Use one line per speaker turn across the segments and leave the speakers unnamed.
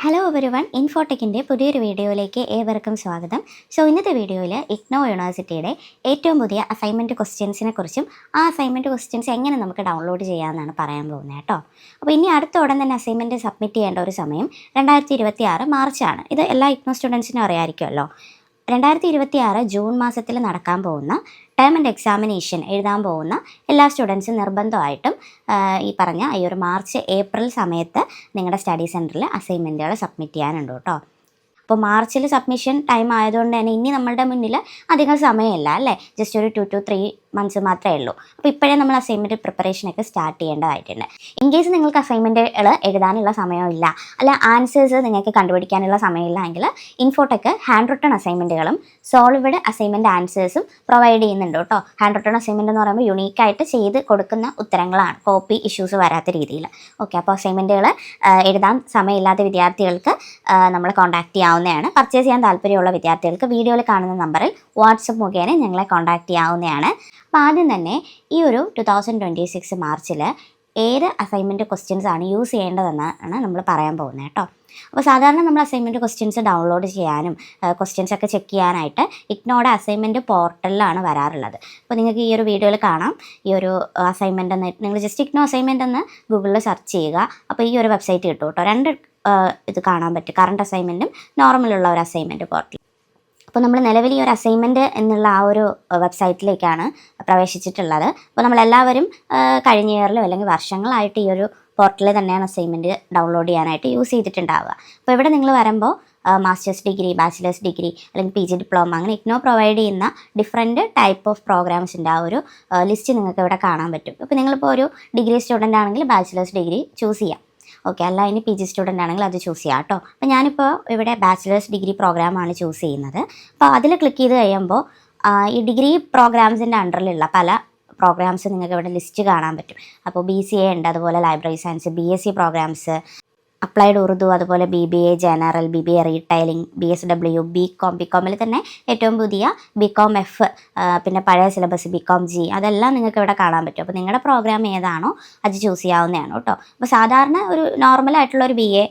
Hello everyone, ഇൻഫോടെക്കിൻ്റെ പുതിയൊരു വീഡിയോയിലേക്ക് ഏവർക്കും സ്വാഗതം. ഇന്നത്തെ വീഡിയോയിൽ ഇഗ്നോ യൂണിവേഴ്സിറ്റിയുടെ ഏറ്റവും പുതിയ അസൈൻമെൻറ്റ് ക്വസ്റ്റ്യൻസിനെ കുറിച്ചും ആ അസൈൻമെൻറ്റ് ക്വസ്റ്റ്യൻസ് എങ്ങനെ നമുക്ക് ഡൗൺലോഡ് ചെയ്യാമെന്നാണ് പറയാൻ പോകുന്നത് കേട്ടോ. അപ്പോൾ ഇനി അടുത്ത ഉടൻ തന്നെ അസൈൻമെൻറ്റ് സബ്മിറ്റ് ചെയ്യേണ്ട ഒരു സമയം 2026 മാർച്ചാണ്. ഇത് എല്ലാ ഇഗ്നോ സ്റ്റുഡൻസിനും അറിയാമായിരിക്കുമല്ലോ. 2026 ജൂൺ മാസത്തിൽ നടക്കാൻ പോകുന്ന ടേം ആൻഡ് എക്സാമിനേഷൻ എഴുതാൻ പോകുന്ന എല്ലാ സ്റ്റുഡൻസും നിർബന്ധമായിട്ടും ഈ പറഞ്ഞ ഈ ഒരു മാർച്ച് ഏപ്രിൽ സമയത്ത് നിങ്ങളുടെ സ്റ്റഡി സെൻറ്ററിൽ അസൈൻമെൻറ്റുകൾ സബ്മിറ്റ് ചെയ്യാനുണ്ട് കേട്ടോ. അപ്പോൾ മാർച്ചിൽ സബ്മിഷൻ ടൈം ആയതുകൊണ്ട് തന്നെ ഇനി നമ്മളുടെ മുന്നിൽ അധികം സമയമില്ല അല്ലേ, ജസ്റ്റ് ഒരു 2 to 3 months മാത്രമേ ഉള്ളൂ. അപ്പോൾ ഇപ്പോഴേ നമ്മൾ അസൈൻമെൻറ്റ് പ്രിപ്പറേഷനൊക്കെ സ്റ്റാർട്ട് ചെയ്യേണ്ടതായിട്ടുണ്ട്. ഇൻ കേസ് നിങ്ങൾക്ക് അസൈൻമെൻറ്റുകൾ എഴുതാനുള്ള സമയമില്ല, അല്ല ആൻസേഴ്സ് നിങ്ങൾക്ക് കണ്ടുപിടിക്കാനുള്ള സമയമില്ല എങ്കിൽ ഇൻഫോടെക്ക് ഹാൻഡ് റിട്ടൺ അസൈൻമെൻറ്റുകളും സോൾവഡ് അസൈൻമെൻറ്റ് ആൻസേഴ്സും പ്രൊവൈഡ് ചെയ്യുന്നുണ്ട് കേട്ടോ. ഹാൻഡ് റിട്ടൺ അസൈൻമെൻറ്റ് എന്ന് പറയുമ്പോൾ യുണീക്കായിട്ട് ചെയ്ത് കൊടുക്കുന്ന ഉത്തരങ്ങളാണ്, കോപ്പി ഇഷ്യൂസ് വരാത്ത രീതിയിൽ. ഓക്കെ, അപ്പോൾ അസൈൻമെൻറ്റുകൾ എഴുതാൻ സമയമില്ലാത്ത വിദ്യാർത്ഥികൾക്ക് നമ്മൾ കോൺടാക്ട് ചെയ്യാവുന്നതാണ്. പർച്ചേസ് ചെയ്യാൻ താല്പര്യമുള്ള വിദ്യാർത്ഥികൾക്ക് വീഡിയോയിൽ കാണുന്ന നമ്പറിൽ വാട്സപ്പ് മുഖേന ഞങ്ങളെ കോൺടാക്ട് ചെയ്യാവുന്നതാണ്. അപ്പോൾ ആദ്യം തന്നെ ഈ ഒരു 2026 മാർച്ചിൽ ഏത് അസൈൻമെൻറ്റ് ക്വസ്റ്റ്യൻസ് ആണ് യൂസ് ചെയ്യേണ്ടതെന്നാണ് നമ്മൾ പറയാൻ പോകുന്നത് കേട്ടോ. അപ്പോൾ സാധാരണ നമ്മൾ അസൈൻമെൻറ്റ് ക്വസ്റ്റ്യൻസ് ഡൗൺലോഡ് ചെയ്യാനും ക്വസ്റ്റ്യൻസ് ഒക്കെ ചെക്ക് ചെയ്യാനായിട്ട് ഇഗ്നോയുടെ അസൈൻമെൻറ്റ് പോർട്ടലിലാണ് വരാറുള്ളത്. അപ്പോൾ നിങ്ങൾക്ക് ഈ ഒരു വീഡിയോയിൽ കാണാം ഈ ഒരു അസൈൻമെൻറ്റ് എന്ന്. നിങ്ങൾ ജസ്റ്റ് ഇഗ്നോ അസൈൻമെൻറ്റ് എന്ന് ഗൂഗിളിൽ സെർച്ച് ചെയ്യുക. അപ്പോൾ ഈ ഒരു വെബ്സൈറ്റ് കിട്ടും കേട്ടോ. രണ്ട് ഇത് കാണാൻ പറ്റും, കറണ്ട് അസൈൻമെൻറ്റും നോർമലുള്ള ഒരു അസൈൻമെൻറ്റ് പോർട്ടൽ. അപ്പോൾ നമ്മൾ നിലവിൽ ഈ ഒരു അസൈൻമെൻറ്റ് എന്നുള്ള ആ ഒരു വെബ്സൈറ്റിലേക്കാണ് പ്രവേശിച്ചിട്ടുള്ളത്. അപ്പോൾ നമ്മളെല്ലാവരും കഴിഞ്ഞ ഇയറിലോ അല്ലെങ്കിൽ വർഷങ്ങളായിട്ട് ഈ ഒരു പോർട്ടലിൽ തന്നെയാണ് അസൈൻമെൻറ്റ് ഡൗൺലോഡ് ചെയ്യാനായിട്ട് യൂസ് ചെയ്തിട്ടുണ്ടാവുക. അപ്പോൾ ഇവിടെ നിങ്ങൾ വരുമ്പോൾ മാസ്റ്റേഴ്സ് ഡിഗ്രി, ബാച്ചിലേഴ്സ് ഡിഗ്രി അല്ലെങ്കിൽ PG ഡിപ്ലോമ, അങ്ങനെ ഇഗ്നോ പ്രൊവൈഡ് ചെയ്യുന്ന ഡിഫറെൻറ്റ് ടൈപ്പ് ഓഫ് പ്രോഗ്രാംസിൻ്റെ ആ ഒരു ലിസ്റ്റ് നിങ്ങൾക്ക് ഇവിടെ കാണാൻ പറ്റും. ഇപ്പോൾ നിങ്ങളിപ്പോൾ ഒരു ഡിഗ്രി സ്റ്റുഡൻ്റ് ആണെങ്കിൽ ബാച്ചിലേഴ്സ് ഡിഗ്രി ചൂസ് ചെയ്യാം. ഓക്കെ, അല്ല ഇനി PG സ്റ്റുഡൻ്റ് ആണെങ്കിൽ അത് ചൂസ് ചെയ്യാം കേട്ടോ. അപ്പോൾ ഞാനിപ്പോൾ ഇവിടെ ബാച്ചിലേഴ്സ് ഡിഗ്രി പ്രോഗ്രാമാണ് ചൂസ് ചെയ്യുന്നത്. അപ്പോൾ അതിൽ ക്ലിക്ക് ചെയ്ത് കഴിയുമ്പോൾ ഈ ഡിഗ്രി പ്രോഗ്രാംസിൻ്റെ അണ്ടറിലുള്ള പല പ്രോഗ്രാംസ് നിങ്ങൾക്ക് ഇവിടെ ലിസ്റ്റ് കാണാൻ പറ്റും. അപ്പോൾ BCA ഉണ്ട്, അതുപോലെ library science, BSc programmes, applied Urdu, അതുപോലെ BBA general, BBA retailing, BSW, BCom തന്നെ ഏറ്റവും പുതിയ BCom F, പിന്നെ പഴയ സിലബസ് BCom G, അതെല്ലാം നിങ്ങൾക്ക് ഇവിടെ കാണാൻ പറ്റും. അപ്പോൾ നിങ്ങളുടെ പ്രോഗ്രാം ഏതാണോ അത് ചൂസ് ചെയ്യാവുന്നതാണ് കേട്ടോ. അപ്പോൾ സാധാരണ ഒരു നോർമലായിട്ടുള്ള ഒരു BA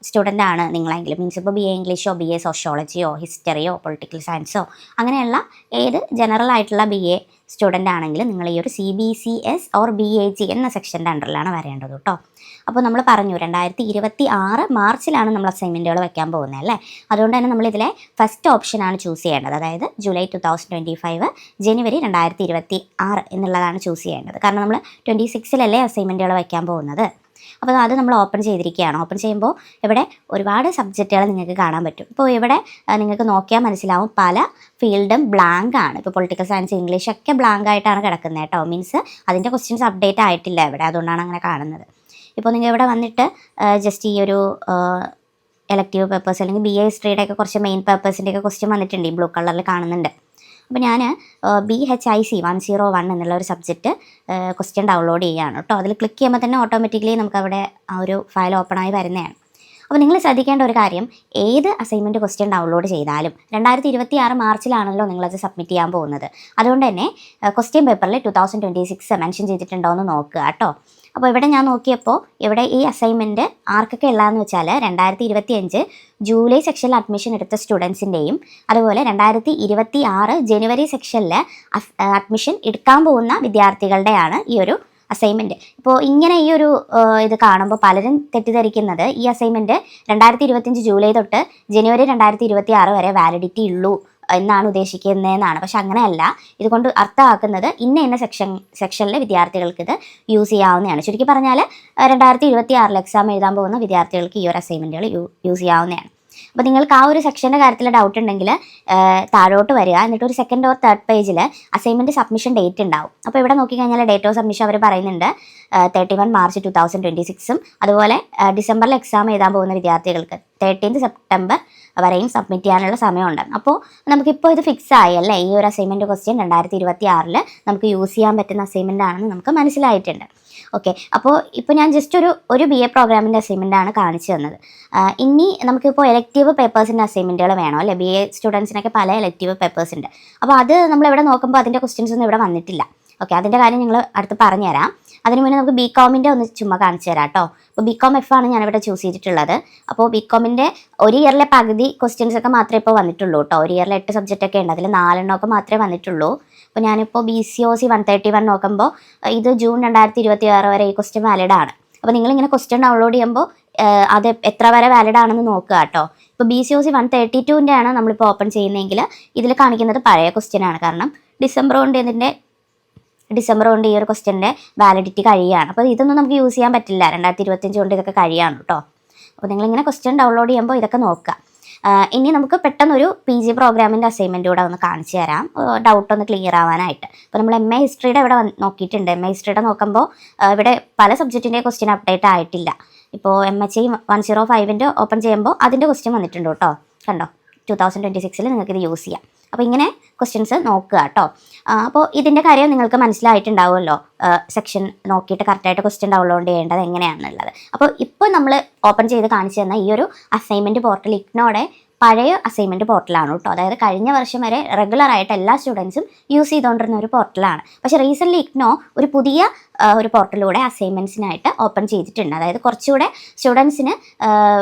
സ്റ്റുഡൻ്റ് ആണ് നിങ്ങളെങ്കിലും, മീൻസ് ഇപ്പോൾ BA ഇംഗ്ലീഷോ BA സോഷ്യോളജിയോ ഹിസ്റ്ററിയോ പൊളിറ്റിക്കൽ സയൻസോ അങ്ങനെയുള്ള ഏത് ജനറൽ ആയിട്ടുള്ള BA സ്റ്റുഡൻ്റ് ആണെങ്കിലും നിങ്ങൾ ഈ ഒരു CBCS ഓർ BAG എന്ന സെക്ഷൻ്റെ അണ്ടറിലാണ് വരേണ്ടത് കേട്ടോ. അപ്പോൾ നമ്മൾ പറഞ്ഞു 2026 മാർച്ചിലാണ് നമ്മൾ അസൈൻമെൻറ്റുകൾ വയ്ക്കാൻ പോകുന്നത് അല്ലേ. അതുകൊണ്ട് തന്നെ നമ്മളിതിലെ ഫസ്റ്റ് ഓപ്ഷനാണ് ചൂസ് ചെയ്യേണ്ടത്, അതായത് ജൂലൈ 2025 ജനുവരി 2026 എന്നുള്ളതാണ് ചൂസ് ചെയ്യേണ്ടത്. കാരണം നമ്മൾ 26-ലല്ലേ അസൈൻമെൻറ്റുകൾ വയ്ക്കാൻ പോകുന്നത്. അപ്പോൾ അത് നമ്മൾ ഓപ്പൺ ചെയ്തിരിക്കുകയാണ്. ഓപ്പൺ ചെയ്യുമ്പോൾ ഇവിടെ ഒരുപാട് സബ്ജക്റ്റുകൾ നിങ്ങൾക്ക് കാണാൻ പറ്റും. ഇപ്പോൾ ഇവിടെ നിങ്ങൾക്ക് നോക്കിയാൽ മനസ്സിലാവും പല ഫീൽഡും ബ്ലാങ്ക് ആണ്. ഇപ്പോൾ പൊളിറ്റിക്കൽ സയൻസ്, ഇംഗ്ലീഷ് ഒക്കെ ബ്ലാങ്ക് ആയിട്ടാണ് കിടക്കുന്നത് കേട്ടോ. മീൻസ് അതിൻ്റെ ക്വസ്റ്റ്യൻസ് അപ്ഡേറ്റ് ആയിട്ടില്ല ഇവിടെ, അതുകൊണ്ടാണ് അങ്ങനെ കാണുന്നത്. ഇപ്പോൾ നിങ്ങൾ ഇവിടെ വന്നിട്ട് ജസ്റ്റ് ഈ ഒരു എലക്റ്റീവ് പേപ്പേഴ്സ് അല്ലെങ്കിൽ BA ഹിസ്റ്ററിയുടെ ഒക്കെ കുറച്ച് മെയിൻ പേപ്പേഴ്സിൻ്റെ ഒക്കെ ക്വസ്റ്റ്യൻ വന്നിട്ടുണ്ട്, ഈ ബ്ലൂ കളറിൽ കാണുന്നുണ്ട്. അപ്പോൾ ഞാൻ BHIC 101 എന്നുള്ള ഒരു സബ്ജക്റ്റ് ക്വസ്റ്റ്യൻ ഡൗൺലോഡ് ചെയ്യുകയാണ് കേട്ടോ. അതിൽ ക്ലിക്ക് ചെയ്യുമ്പോൾ തന്നെ ഓട്ടോമാറ്റിക്കലി നമുക്കവിടെ ആ ഒരു ഫയൽ ഓപ്പണായി വരുന്നതാണ്. അപ്പോൾ നിങ്ങൾ ശ്രദ്ധിക്കേണ്ട ഒരു കാര്യം, ഏത് അസൈൻമെൻറ്റ് ക്വസ്റ്റ്യൻ ഡൗൺലോഡ് ചെയ്താലും 2026 മാർച്ചിലാണല്ലോ നിങ്ങളത് സബ്മിറ്റ് ചെയ്യാൻ പോകുന്നത്. അതുകൊണ്ട് തന്നെ ക്വസ്റ്റ്യൻ പേപ്പറിൽ 2026 മെൻഷൻ ചെയ്തിട്ടുണ്ടോ എന്ന് നോക്കുക കേട്ടോ. അപ്പോൾ ഇവിടെ ഞാൻ നോക്കിയപ്പോൾ ഇവിടെ ഈ അസൈൻമെൻറ്റ് ആർക്കൊക്കെ ഉള്ളതെന്ന് വെച്ചാൽ 2025 ജൂലൈ സെക്ഷനിൽ അഡ്മിഷൻ എടുത്ത സ്റ്റുഡൻസിൻ്റെയും അതുപോലെ 2026 ജനുവരി സെക്ഷനിൽ അഡ്മിഷൻ എടുക്കാൻ പോകുന്ന വിദ്യാർത്ഥികളുടെയാണ് ഈ ഒരു അസൈൻമെൻറ്റ്. ഇപ്പോൾ ഇങ്ങനെ ഈ ഒരു ഇത് കാണുമ്പോൾ പലരും തെറ്റിദ്ധരിക്കുന്നത് ഈ അസൈൻമെൻറ്റ് 2025 ജൂലൈ തൊട്ട് ജനുവരി 2026 വരെ വാലിഡിറ്റി ഉള്ളൂ എന്നാണ് ഉദ്ദേശിക്കുന്നതെന്നാണ്. പക്ഷെ അങ്ങനെയല്ല. ഇതുകൊണ്ട് അർത്ഥമാക്കുന്നത് ഇന്ന സെക്ഷനിലെ വിദ്യാർത്ഥികൾക്ക് ഇത് യൂസ് ചെയ്യാവുന്നതാണ്. ചുരുക്കി പറഞ്ഞാൽ 2026 എക്സാം എഴുതാൻ പോകുന്ന വിദ്യാർത്ഥികൾക്ക് ഈ ഒരു അസൈൻമെൻറ്റുകൾ യൂസ് ചെയ്യാവുന്നതാണ്. അപ്പോൾ നിങ്ങൾക്ക് ആ ഒരു സെക്ഷൻ്റെ കാര്യത്തിൽ ഡൗട്ട് ഉണ്ടെങ്കിൽ താഴോട്ട് വരിക, എന്നിട്ട് ഒരു സെക്കൻഡ് ഓർ തേർഡ് പേജിൽ അസൈൻമെൻറ്റ് സബ്മിഷൻ ഡേറ്റ് ഉണ്ടാവും. അപ്പോൾ ഇവിടെ നോക്കിക്കഴിഞ്ഞാൽ ഡേറ്റ് ഓഫ് സബ്മിഷൻ അവർ പറയുന്നുണ്ട് 31 മാർച്ച് 2026, അതുപോലെ ഡിസംബറിൽ എക്സാം എഴുതാൻ പോകുന്ന വിദ്യാർത്ഥികൾക്ക് 13 സെപ്റ്റംബർ വരെയും സബ്മിറ്റ് ചെയ്യാനുള്ള സമയമുണ്ട്. അപ്പോൾ നമുക്കിപ്പോൾ ഇത് ഫിക്സ് ആയി അല്ലേ, ഈ ഒരു അസൈൻമെൻറ്റ് ക്വസ്റ്റ്യൻ 2026 നമുക്ക് യൂസ് ചെയ്യാൻ പറ്റുന്ന അസൈൻമെൻ്റ് ആണെന്ന് നമുക്ക് മനസ്സിലായിട്ടുണ്ട്. ഓക്കെ, അപ്പോൾ ഇപ്പോൾ ഞാൻ ജസ്റ്റ് ഒരു BA പ്രോഗ്രാമിൻ്റെ അസൈൻമെൻ്റ് ആണ് കാണിച്ചു തന്നത്. ഇനി നമുക്കിപ്പോൾ എലക്റ്റീവ് പേപ്പേഴ്സിൻ്റെ അസൈൻമെൻറ്റുകൾ വേണം അല്ലേ. BA സ്റ്റുഡൻസിനൊക്കെ പല എലക്റ്റീവ് പേപ്പേഴ്സ് ഉണ്ട്. അപ്പോൾ അത് നമ്മളിവിടെ നോക്കുമ്പോൾ അതിൻ്റെ ക്വസ്റ്റ്യൻസ് ഒന്നും ഇവിടെ വന്നിട്ടില്ല. ഓക്കെ, അതിൻ്റെ കാര്യം ഞങ്ങൾ അടുത്ത് പറഞ്ഞുതരാം. അതിന് മുന്നേ നമുക്ക് ബി കോമിൻ്റെ ഒന്ന് ചുമ്മാ കാണിച്ചു തരാം കേട്ടോ. അപ്പോൾ ബി കോം എഫ് ആണ് ഞാനിവിടെ ചൂസ് ചെയ്തിട്ടുള്ളത്. അപ്പോൾ ബി കോമിൻ്റെ ഒരു ഇയറിലെ പകുതി ക്വസ്റ്റ്യൻസ് ഒക്കെ മാത്രമേ ഇപ്പോൾ വന്നിട്ടുള്ളൂ കേട്ടോ. ഒരു ഇയറിൽ 8 സബ്ജക്റ്റ് ഒക്കെ ഉണ്ട്, അതിൽ 4 ഒക്കെ മാത്രമേ വന്നിട്ടുള്ളൂ. അപ്പോൾ ഞാനിപ്പോൾ BCOC 131 നോക്കുമ്പോൾ ഇത് ജൂൺ 2026 വരെ ഈ ക്വസ്റ്റ്യൻ വാലിഡ് ആണ്. അപ്പോൾ നിങ്ങളിങ്ങനെ ക്വസ്റ്റ്യൻ ഡൗൺലോഡ് ചെയ്യുമ്പോൾ അത് എത്ര വരെ വാലിഡ് ആണെന്ന് നോക്കുക കേട്ടോ. ഇപ്പോൾ BCOC 132ൻ്റെ ആണ് നമ്മളിപ്പോൾ ഓപ്പൺ ചെയ്യുന്നതെങ്കിൽ ഇതിൽ കാണിക്കുന്നത് പഴയ ക്വസ്റ്റ്യൻ ആണ്. കാരണം ഡിസംബർ കൊണ്ട് ഈ ഒരു ക്വസ്റ്റ്യൻ്റെ വാലിഡിറ്റി കഴിയുകയാണ്. അപ്പോൾ ഇതൊന്നും നമുക്ക് യൂസ് ചെയ്യാൻ പറ്റില്ല, 2025 കൊണ്ട് ഇതൊക്കെ കഴിയാണ് കേട്ടോ. അപ്പോൾ നിങ്ങളിങ്ങനെ ക്വസ്റ്റ്യൻ ഡൗൺലോഡ് ചെയ്യുമ്പോൾ ഇതൊക്കെ നോക്കുക. ഇനി നമുക്ക് പെട്ടെന്നൊരു PG പ്രോഗ്രാമിൻ്റെ അസൈൻമെൻറ്റ് കൂടെ ഒന്ന് കാണിച്ചു തരാം, ഡൗട്ടൊന്ന് ക്ലിയർ ആവാനായിട്ട്. അപ്പോൾ നമ്മൾ MA ഹിസ്റ്ററിയുടെ ഇവിടെ നോക്കിയിട്ടുണ്ട്. MA ഹിസ്റ്ററിയുടെ നോക്കുമ്പോൾ ഇവിടെ പല സബ്ജക്റ്റിൻ്റെ ക്വസ്റ്റ്യൻ അപ്ഡേറ്റ് ആയിട്ടില്ല. ഇപ്പോൾ MHI 105ൻ്റെ ഓപ്പൺ ചെയ്യുമ്പോൾ അതിൻ്റെ ക്വസ്റ്റ്യൻ വന്നിട്ടുണ്ട് കേട്ടോ. കണ്ടോ, 2026 നിങ്ങൾക്ക് ഇത് യൂസ് ചെയ്യാം. അപ്പോൾ ഇങ്ങനെ ക്വസ്റ്റ്യൻസ് നോക്കുക കേട്ടോ. അപ്പോൾ ഇതിൻ്റെ കാര്യം നിങ്ങൾക്ക് മനസ്സിലായിട്ടുണ്ടാവുമല്ലോ, സെക്ഷൻ നോക്കിയിട്ട് കറക്റ്റായിട്ട് ക്വസ്റ്റ്യൻ ഡൗൺലോഡ് ചെയ്യേണ്ടത് എങ്ങനെയാണെന്നുള്ളത്. അപ്പോൾ ഇപ്പോൾ നമ്മൾ ഓപ്പൺ ചെയ്ത് കാണിച്ചു തന്ന ഈ ഒരു അസൈൻമെൻറ്റ് പോർട്ടൽ ഇഗ്നോയുടെ പഴയ അസൈൻമെൻറ്റ് പോർട്ടലാണ് കേട്ടോ. അതായത് കഴിഞ്ഞ വർഷം വരെ റെഗുലറായിട്ട് എല്ലാ സ്റ്റുഡൻസും യൂസ് ചെയ്തുകൊണ്ടിരുന്ന ഒരു പോർട്ടലാണ്. പക്ഷേ റീസെൻ്റ്ലി ഇഗ്നോ ഒരു പുതിയ ഒരു പോർട്ടലിലൂടെ അസൈൻമെൻറ്റ്സിനായിട്ട് ഓപ്പൺ ചെയ്തിട്ടുണ്ട്. അതായത് കുറച്ചുകൂടെ സ്റ്റുഡൻസിന്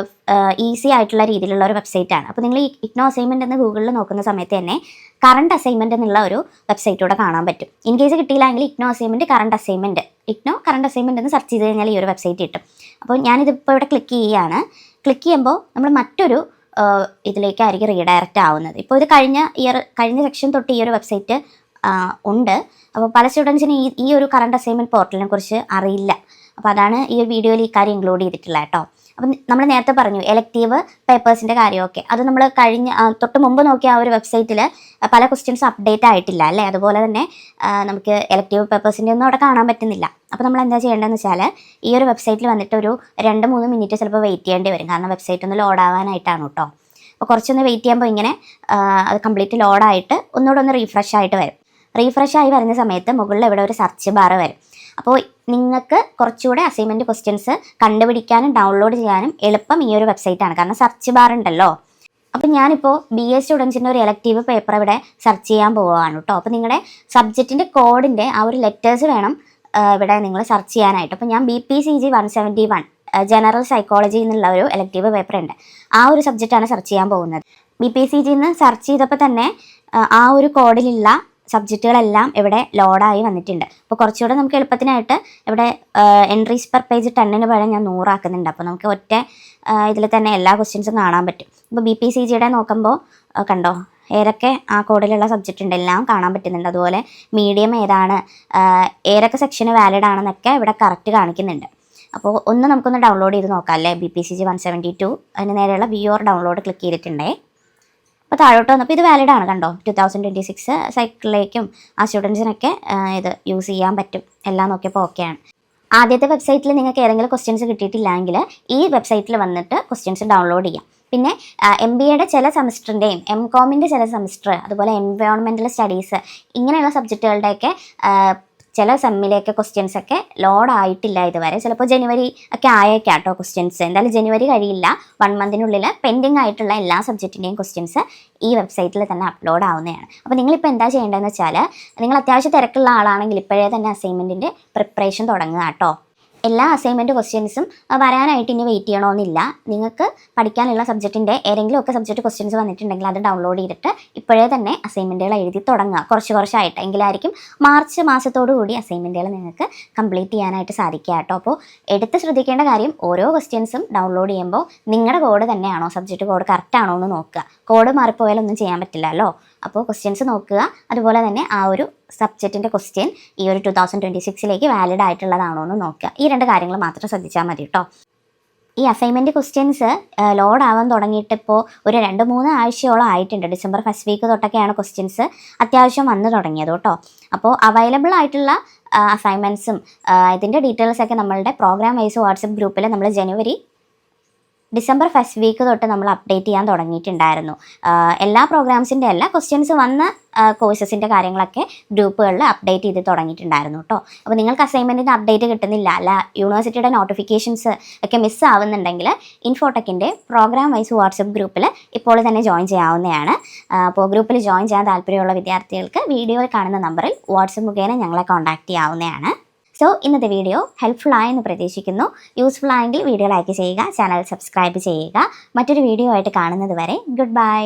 ഈസി ആയിട്ടുള്ള രീതിയിലുള്ള ഒരു വെബ്സൈറ്റാണ്. അപ്പോൾ നിങ്ങൾ ഈ ഇഗ്നോ അസൈൻമെൻറ്റ് എന്ന് ഗൂഗിളിൽ നോക്കുന്ന സമയത്ത് തന്നെ കറണ്ട് അസൈൻമെൻറ്റ് എന്നുള്ള ഒരു വെബ്സൈറ്റൂടെ കാണാൻ പറ്റും. ഇൻ കേസ് കിട്ടിയില്ലെങ്കിൽ ഇഗ്നോ അസൈൻമെൻറ്റ് കറണ്ട് അസൈൻമെൻറ്റ് എന്ന് സെർച്ച് ചെയ്ത് കഴിഞ്ഞാൽ ഈ ഒരു വെബ്സൈറ്റ് കിട്ടും. അപ്പോൾ ഞാനിതിപ്പോൾ ഇവിടെ ക്ലിക്ക് ചെയ്യുകയാണ്. ക്ലിക്ക് ചെയ്യുമ്പോൾ നമ്മൾ മറ്റൊരു ഇതിലേക്കായിരിക്കും റീഡയറക്റ്റ് ആവുന്നത്. ഇപ്പോൾ ഇത് കഴിഞ്ഞ സെക്ഷൻ തൊട്ട് ഈ ഒരു വെബ്സൈറ്റ് ഉണ്ട്. അപ്പോൾ പല സ്റ്റുഡൻസിനും ഈ ഒരു കറണ്ട് അസൈൻമെൻറ്റ് പോർട്ടലിനെ കുറിച്ച് അറിയില്ല. അപ്പോൾ അതാണ് ഈ ഒരു വീഡിയോയിൽ ഈ കാര്യം ഇൻക്ലൂഡ് ചെയ്തിട്ടുള്ളത് കേട്ടോ. അപ്പം നമ്മൾ നേരത്തെ പറഞ്ഞു എലക്റ്റീവ് പേപ്പേഴ്സിൻ്റെ കാര്യമൊക്കെ, അത് നമ്മൾ തൊട്ട് മുമ്പ് നോക്കിയ ആ ഒരു വെബ്സൈറ്റിൽ പല ക്വസ്റ്റ്യൻസ് അപ്ഡേറ്റ് ആയിട്ടില്ല അല്ലേ. അതുപോലെ തന്നെ നമുക്ക് എലക്റ്റീവ് പേപ്പേഴ്സിൻ്റെ ഒന്നും അവിടെ കാണാൻ പറ്റുന്നില്ല. അപ്പോൾ നമ്മൾ എന്താ ചെയ്യേണ്ടതെന്ന് വെച്ചാൽ ഈ ഒരു വെബ്സൈറ്റിൽ വന്നിട്ട് ഒരു 2-3 മിനിറ്റ് ചിലപ്പോൾ വെയിറ്റ് ചെയ്യേണ്ടി വരും. കാരണം വെബ്സൈറ്റ് ഒന്ന് ലോഡ് ആവാനായിട്ടാണ് കേട്ടോ. അപ്പോൾ കുറച്ചൊന്ന് വെയിറ്റ് ചെയ്യുമ്പോൾ ഇങ്ങനെ അത് കംപ്ലീറ്റ് ലോഡായിട്ട് ഒന്നുകൂടെ ഒന്ന് റീഫ്രഷ് ആയിട്ട് വരും. റീഫ്രഷ് ആയി വരുന്ന സമയത്ത് മുകളിൽ ഇവിടെ ഒരു സെർച്ച് ബാർ വരും. അപ്പോൾ നിങ്ങൾക്ക് കുറച്ചുകൂടെ അസൈൻമെൻറ്റ് ക്വസ്റ്റ്യൻസ് കണ്ടുപിടിക്കാനും ഡൗൺലോഡ് ചെയ്യാനും എളുപ്പം ഈ ഒരു വെബ്സൈറ്റാണ്. കാരണം സെർച്ച് ബാർ ഉണ്ടല്ലോ. അപ്പോൾ ഞാനിപ്പോൾ BA സ്റ്റുഡൻസിൻ്റെ ഒരു എലക്റ്റീവ് പേപ്പർ ഇവിടെ സെർച്ച് ചെയ്യാൻ പോവുകയാണ് കേട്ടോ. അപ്പോൾ നിങ്ങളുടെ സബ്ജക്റ്റിൻ്റെ കോഡിൻ്റെ ആ ഒരു ലെറ്റേഴ്സ് വേണം ഇവിടെ നിങ്ങൾ സെർച്ച് ചെയ്യാനായിട്ട്. അപ്പോൾ ഞാൻ BPCG 171 ജനറൽ സൈക്കോളജി എന്നുള്ള ഒരു എലക്റ്റീവ് പേപ്പർ ഉണ്ട്. ആ ഒരു സബ്ജക്റ്റാണ് സെർച്ച് ചെയ്യാൻ പോകുന്നത്. BPCG സെർച്ച് ചെയ്തപ്പോൾ തന്നെ ആ ഒരു കോഡിലുള്ള സബ്ജക്റ്റുകളെല്ലാം ഇവിടെ ലോഡായി വന്നിട്ടുണ്ട്. അപ്പോൾ കുറച്ചുകൂടെ നമുക്ക് എളുപ്പത്തിനായിട്ട് ഇവിടെ എൻട്രീസ് പെർ പേജ് 10ന് പകരം ഞാൻ 100 ആക്കുന്നുണ്ട്. അപ്പോൾ നമുക്ക് ഒറ്റ ഇതിൽ തന്നെ എല്ലാ ക്വസ്റ്റ്യൻസും കാണാൻ പറ്റും. ഇപ്പോൾ BPCGയുടെ നോക്കുമ്പോൾ കണ്ടോ ഏതൊക്കെ ആ കോഡിലുള്ള സബ്ജക്റ്റ് ഉണ്ട് എല്ലാം കാണാൻ പറ്റുന്നുണ്ട്. അതുപോലെ മീഡിയം ഏതാണ്, ഏതൊക്കെ സെക്ഷന് വാലിഡ് ആണെന്നൊക്കെ ഇവിടെ കറക്റ്റ് കാണിക്കുന്നുണ്ട്. അപ്പോൾ നമുക്കൊന്ന് ഡൗൺലോഡ് ചെയ്ത് നോക്കാം അല്ലേ. BPCG 172 അതിന് നേരെയുള്ള വ്യൂ ഓർ ഡൗൺലോഡ് ക്ലിക്ക് ചെയ്തിട്ടുണ്ടേ. അപ്പോൾ താഴോട്ട് വന്നപ്പോൾ ഇത് വാലിഡ് ആണ് കണ്ടോ. 2026 സൈക്കിളിലേക്കും ആ സ്റ്റുഡൻസിനൊക്കെ ഇത് യൂസ് ചെയ്യാൻ പറ്റും. എല്ലാം നോക്കിയപ്പോൾ ഓക്കെയാണ്. ആദ്യത്തെ വെബ്സൈറ്റിൽ നിങ്ങൾക്ക് ഏതെങ്കിലും ക്വസ്റ്റ്യൻസ് കിട്ടിയിട്ടില്ലെങ്കിൽ ഈ വെബ്സൈറ്റിൽ വന്നിട്ട് ക്വസ്റ്റ്യൻസ് ഡൗൺലോഡ് ചെയ്യാം. പിന്നെ MBAയുടെ ചില സെമസ്റ്ററിൻ്റെയും MCOMൻ്റെ ചില സെമസ്റ്റർ, അതുപോലെ എൻവയോൺമെൻറ്റൽ സ്റ്റഡീസ് ഇങ്ങനെയുള്ള സബ്ജക്റ്റുകളുടെയൊക്കെ ചില സെമ്മിലേക്ക് ക്വസ്റ്റ്യൻസ് ഒക്കെ ലോഡ് ആയിട്ടില്ല ഇതുവരെ. ചിലപ്പോൾ ജനുവരി ഒക്കെ ആയേക്കാം കേട്ടോ ക്വസ്റ്റ്യൻസ്. എന്തായാലും ജനുവരി കഴിയില്ല, 1 മന്തിനുള്ളിൽ പെൻഡിങ് ആയിട്ടുള്ള എല്ലാ സബ്ജക്റ്റിൻ്റെയും ക്വസ്റ്റ്യൻസ് ഈ വെബ്സൈറ്റിൽ തന്നെ അപ്ലോഡ് ആവുന്നതാണ്. അപ്പോൾ നിങ്ങളിപ്പോൾ എന്താ ചെയ്യേണ്ടതെന്ന് വെച്ചാൽ നിങ്ങൾ അത്യാവശ്യം തിരക്കുള്ള ആളാണെങ്കിൽ ഇപ്പോഴേ തന്നെ അസൈൻമെൻറ്റിൻ്റെ പ്രിപ്പറേഷൻ തുടങ്ങുക കേട്ടോ. എല്ലാ അസൈൻമെൻറ്റ് ക്വസ്റ്റ്യൻസും വരാനായിട്ട് ഇനി വെയിറ്റ് ചെയ്യണമെന്നില്ല. നിങ്ങൾക്ക് പഠിക്കാനുള്ള സബ്ജക്റ്റിൻ്റെ ഏതെങ്കിലുമൊക്കെ സബ്ജക്റ്റ് ക്വസ്റ്റ്യൻസ് വന്നിട്ടുണ്ടെങ്കിൽ അത് ഡൗൺലോഡ് ചെയ്തിട്ട് ഇപ്പോഴേ തന്നെ അസൈൻമെൻറ്റുകൾ എഴുതി തുടങ്ങുക. കുറച്ചായിട്ട് എങ്കിലായിരിക്കും മാർച്ച് മാസത്തോടു കൂടി അസൈൻമെൻറ്റുകൾ നിങ്ങൾക്ക് കംപ്ലീറ്റ് ചെയ്യാനായിട്ട് സാധിക്കുക കേട്ടോ. അപ്പോൾ എടുത്ത് ശ്രദ്ധിക്കേണ്ട കാര്യം ഓരോ ക്വസ്റ്റ്യൻസും ഡൗൺലോഡ് ചെയ്യുമ്പോൾ നിങ്ങളുടെ കോഡ് തന്നെയാണോ, സബ്ജക്റ്റ് കോഡ് കറക്റ്റ് ആണോ എന്ന് നോക്കുക. കോഡ് മാറിപ്പോയാലൊന്നും ചെയ്യാൻ പറ്റില്ലല്ലോ. അപ്പോൾ ക്വസ്റ്റ്യൻസ് നോക്കുക. അതുപോലെ തന്നെ ആ ഒരു സബ്ജക്റ്റിൻ്റെ ക്വസ്റ്റ്യൻ ഈ ഒരു 2026 വാലിഡ് ആയിട്ടുള്ളതാണോ എന്ന് നോക്കുക. ഈ 2 കാര്യങ്ങൾ മാത്രം ശ്രദ്ധിച്ചാൽ മതി കേട്ടോ. ഈ അസൈൻമെൻറ്റ് ക്വസ്റ്റ്യൻസ് ലോഡ് ആവാൻ തുടങ്ങിയിട്ട് ഇപ്പോൾ ഒരു 2-3 ആഴ്ചയോളം ആയിട്ടുണ്ട്. ഡിസംബർ ഫസ്റ്റ് വീക്ക് തൊട്ടൊക്കെയാണ് ക്വസ്റ്റ്യൻസ് അത്യാവശ്യം വന്നു തുടങ്ങിയത് കേട്ടോ. അപ്പോൾ അവൈലബിൾ ആയിട്ടുള്ള അസൈൻമെൻറ്റ്സും ഇതിൻ്റെ ഡീറ്റെയിൽസൊക്കെ നമ്മളുടെ പ്രോഗ്രാം വൈസ് വാട്സപ്പ് ഗ്രൂപ്പിൽ നമ്മൾ ഡിസംബർ ഫസ്റ്റ് വീക്ക് തൊട്ട് നമ്മൾ അപ്ഡേറ്റ് ചെയ്യാൻ തുടങ്ങിയിട്ടുണ്ടായിരുന്നു. എല്ലാ പ്രോഗ്രാംസിൻ്റെ എല്ലാ ക്വസ്റ്റ്യൻസ് വന്ന കോഴ്സസിൻ്റെ കാര്യങ്ങളൊക്കെ ഗ്രൂപ്പുകളിൽ അപ്ഡേറ്റ് ചെയ്ത് തുടങ്ങിയിട്ടുണ്ടായിരുന്നു കേട്ടോ. അപ്പോൾ നിങ്ങൾക്ക് അസൈൻമെൻറ്റിൻ്റെ അപ്ഡേറ്റ് കിട്ടുന്നില്ല, അല്ല യൂണിവേഴ്സിറ്റിയുടെ നോട്ടിഫിക്കേഷൻസ് ഒക്കെ മിസ് ആവുന്നുണ്ടെങ്കിൽ ഇൻഫോടെക്കിൻ്റെ പ്രോഗ്രാം വൈസ് വാട്സപ്പ് ഗ്രൂപ്പിൽ ഇപ്പോൾ തന്നെ ജോയിൻ ചെയ്യാവുന്നതാണ്. അപ്പോൾ ഗ്രൂപ്പിൽ ജോയിൻ ചെയ്യാൻ താല്പര്യമുള്ള വിദ്യാർത്ഥികൾക്ക് വീഡിയോയിൽ കാണുന്ന നമ്പറിൽ വാട്സപ്പ് മുഖേന ഞങ്ങളെ കോൺടാക്റ്റ് ചെയ്യാവുന്നതാണ്. സോ ഇന്നത്തെ വീഡിയോ ഹെൽപ്ഫുൾ ആയെന്ന് പ്രതീക്ഷിക്കുന്നു. യൂസ്ഫുൾ ആയെങ്കിൽ വീഡിയോ ലൈക്ക് ചെയ്യുക, ചാനൽ സബ്സ്ക്രൈബ് ചെയ്യുക. മറ്റൊരു വീഡിയോ ആയിട്ട് കാണുന്നത് വരെ ഗുഡ് ബൈ.